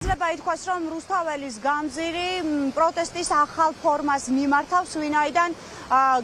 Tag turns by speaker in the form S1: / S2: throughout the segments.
S1: შეიძლება ითქვას, რომ რუსთაველის გამზირი პროტესტის ახალ ფორმას მიმართავს, ვინაიდან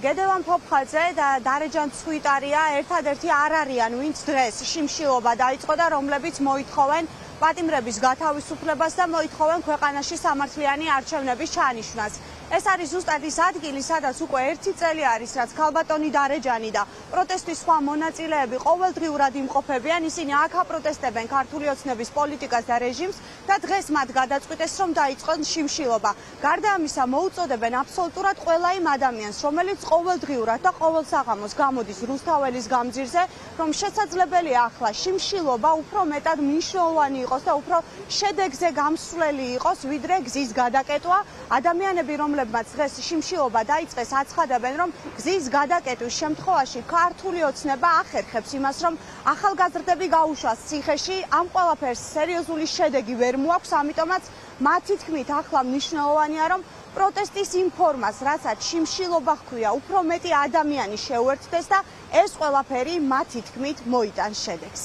S1: გედევან ფოფხაძე და დარეჯან ცხვიტარია ერთადერთი არ არიან, ვინც დღეს შიმშილობა დაიწყო და რომლებიც მოითხოვენ პატიმრების გათავისუფლებას და მოითხოვენ ქვეყანაში სამართლიანი არჩევნების ჩანიშვნას. ეს არის ზუსტად ის ადგილი, სადაც უკვე 1 წელი არის, რაც ქალბატონი დარეჯანი და პროტესტის სხვა მონაწილეები ყოველდღიურად იმყოფებიან. ისინი აქ აპროტესტებენ ქართული ოცნების პოლიტიკას და რეჟიმს და დღეს მათ გადაწყვიტეს, რომ დაიწყონ შიმშილობა. გარდა ამისა, მოუწოდებენ აბსოლუტურად ყველა იმ ადამიანს, რომელიც ყოველდღიურად და ყოველ საღამოს გამოდის რუსთაველის გამზირზე, რომ შესაძლებელია ახლა შიმშილობა უფრო მეტად მნიშვნელოვანი იყოს და უფრო შედეგზე გამსვლელი იყოს, ვიდრე გზის გადაკეტვა. ადამიანები, რომლებმაც დღეს შიმშილობა დაიწყეს, აცხადებენ, რომ გზის გადაკეტვის შემთხვევაში ქართული ოცნება ახერხებს იმას, რომ ახალგაზრდები გაუშვას ციხეში. ამ ყველაფერს სერიოზული შედეგი ვერ მოაქვს, ამიტომაც მათი თქმით ახლა მნიშვნელოვანია, რომ პროტესტის იმ ფორმას, რაცაც შიმშილობა ჰქვია, უფრო მეტი ადამიანი შეუერთდეს და ეს ყველაფერი მათი თქმით მოიტანს შედეგს.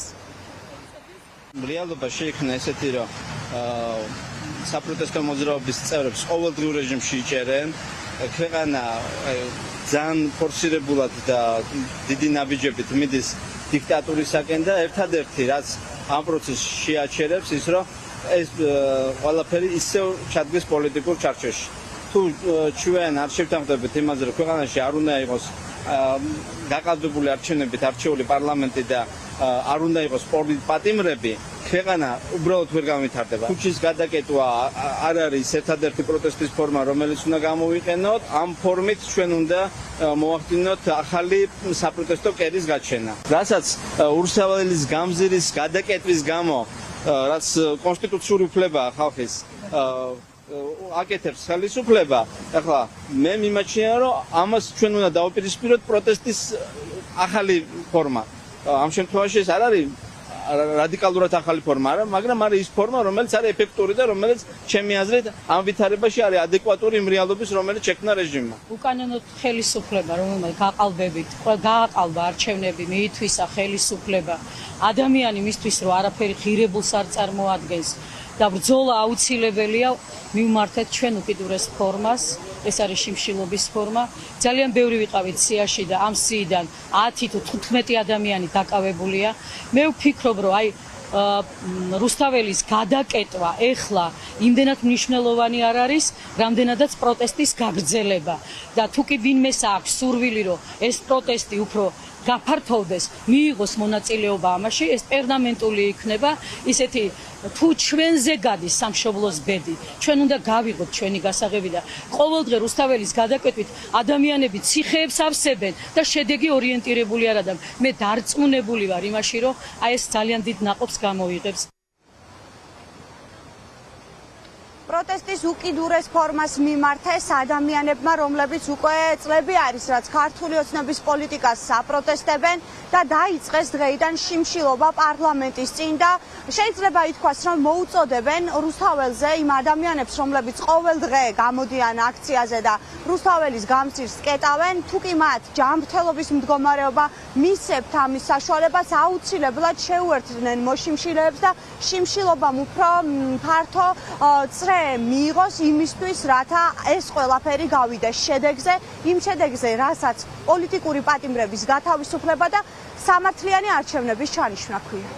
S2: რეალობა შეიქმნა ესეთი, რომ საპროტესტო მოძრაობის წევრებს ყოველდღიურ რეჟიმში იჭერენ. ქვეყანა ძალიან ფორსირებულად და დიდი ნაბიჯებით მიდის დიქტატურისაკენ და ერთადერთი რაც ამ პროცესს შეაჩერებს ის, რომ ეს ყველაფერი ისევ ჩადგეს პოლიტიკურ ჩარჩოში. თუ ჩვენ არ შევთანხმდებით იმაზე, რომ ქვეყანაში არ უნდა იყოს გაყალბებული არჩევნებით არჩეული პარლამენტი და არ უნდა იყოს პატიმრები, ქვეყანა უბრალოდ ვერ განვითარდება. ქუჩის გადაკეტვა არ არის ერთადერთი პროტესტის ფორმა, რომელიც უნდა გამოვიყენოთ. ამ ფორმით ჩვენ უნდა მოვახდინოთ ახალი საპროტესტო კერის გაჩენა. რასაც რუსთაველის გამზირის გადაკეტვის გამო, რაც კონსტიტუციური უფლებაა ხალხის, აკეთებს ხელისუფლება, ახლა მე მიმაჩნია, რომ ამას ჩვენ უნდა დავუპირისპიროთ პროტესტის ახალი ფორმა. ამ შემთხვევაში ეს არ არის რადიკალურად ახალი ფორმა, მაგრამ არის ის ფორმა, რომელიც არის ეფექტური და რომელიც ჩემი აზრით ამ ვითარებაში არის ადეკვატური იმ რეალობის, რომელიც შექმნა რეჟიმმა.
S3: უკანონოდ ხელისუფლება, რომელმაც გააყალბა არჩევნები, მიითვისა ხელისუფლება, ადამიანი მისთვის რომ არაფერი ღირებულს არ წარმოადგენს და ბრძოლა აუცილებელია მივმართეთ ჩვენ უკიდურეს ფორმას, ეს არის შიმშილობის ფორმა. ძალიან ბევრი ვიყავით სიაში და ამ სიიდან 10 თუ 15 ადამიანი დაკავებულია. მე ვფიქრობ, რომ აი რუსთაველის გადაკეტვა ეხლა იმდენად მნიშვნელოვანი არ არის, რამდენადაც პროტესტის გაგრძელება და თუ კი ვინმეს აქვს სურვილი, რომ ეს პროტესტი უფრო გაფართოვდეს, მიიღოს მონაწილეობა ამაში, ეს პერმანენტული იქნება, ისეთი თუ ჩვენზე გადის სამშობლოს ბედი, ჩვენ უნდა გავიღოთ ჩვენი გასაღები და ყოველდღე რუსთაველის გადაკეტვით ადამიანები ციხეებს ავსებენ და შედეგი ორიენტირებული არ არის. მე დარწმუნებული ვარ იმაში, რომ აი ეს ძალიან დიდ ნაყოფს გამოიღებს.
S1: პროტესტის უკიდურეს ფორმას მიმართეს ადამიანებმა, რომლებიც უკვე წლები არის, რაც ქართული ოცნების პოლიტიკას აპროტესტებენ და დაიწყეს დღეიდან შიმშილობა პარლამენტის წინ და შეიძლება ითქვას, რომ მოუწოდებენ რუსთაველზე იმ ადამიანებს, რომლებიც ყოველ დღე გამოდიან აქციაზე და რუსთაველის გამზირს კეტავენ, თუ კი მათ ჯანმრთელობის მდგომარეობა მისცემთ ამის საშუალებას, აუცილებლად შეუერთდნენ მოშიმშილეებს და შიმშილობამ უფრო ფართო წრე მიიღოს იმისთვის, რათა ეს ყველაფერი გავიდეს შედეგზე, იმ შედეგზე, რასაც პოლიტიკური პატიმრების გათავისუფლება და სამართლიანი არჩევნების ჩანიშვნა ქვია.